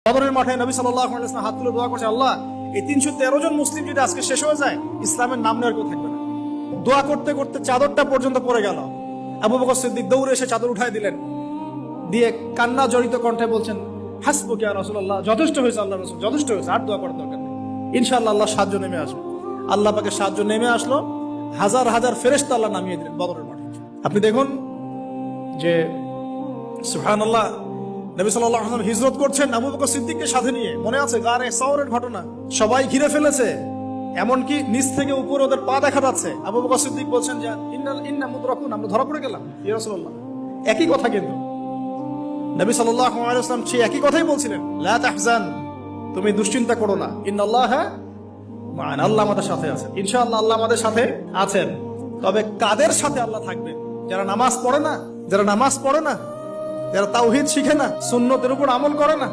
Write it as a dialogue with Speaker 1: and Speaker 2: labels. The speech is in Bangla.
Speaker 1: বদরের মাঠে নবী সাল্লাল্লাহু আলাইহি ওয়াসাল্লাম হাত তুলে দোয়া করছে, আল্লাহ এই 313 জন মুসলিম যদি আজকে শেষ হয়ে যায়, ইসলামের নাম নেওয়ার কেউ থাকবে না। দোয়া করতে করতে চাদরটা পর্যন্ত পড়ে গেল। আবু বকর সিদ্দিক দৌড়ে এসে চাদর উঠায় দিলেন, দিয়ে কান্না জড়িত কণ্ঠে বলছেন, হাসবুকা ইয়া রাসূলুল্লাহ, যথেষ্ট হয়েছে আল্লাহ রাসূল, যথেষ্ট হয়েছে, আর দোয়া করার দরকার নেই, ইনশাআল্লাহ আল্লাহ সাহায্য নেমে আসবে। আল্লাহ পাকের সাহায্য নেমে আসলো, হাজার হাজার ফেরেশতা আল্লাহ নামিয়ে দিলেন বদরের মাঠে। আপনি দেখুন যে সুবহানাল্লাহ, নবী সাল্লাল্লাহু আলাইহি ওয়াসাল্লাম হিজরত করছেন আবু বকর সিদ্দিককে সাথে নিয়ে। মনে আছে গারে সাওরের ঘটনা, সবাই ঘিরে ফেলেছে, এমনকি নিচ থেকে উপর ওদের পা দেখা যাচ্ছে। আবু বকর সিদ্দিক বলছেন যে ইন্না মুদরাকুন, আমরা ধরা পড়ে গেলাম ইয়া রাসূলুল্লাহ। একই কথা কিন্তু নবী সাল্লাল্লাহু আলাইহি ওয়াসাল্লাম সেই একই কথাই বলছিলেন, লা তাহজান, তুমি দুশ্চিন্তা করো না, ইন্নাল্লাহা মা'ানা, আল্লাহ আমাদের সাথে আছেন, ইনশাআল্লাহ আল্লাহ আমাদের সাথে আছেন। তবে কাদের সাথে আল্লাহ থাকবেন? যারা নামাজ পড়ে না, যারা তাওহীদ শিখে না, সুন্নতের উপর আমল করে না।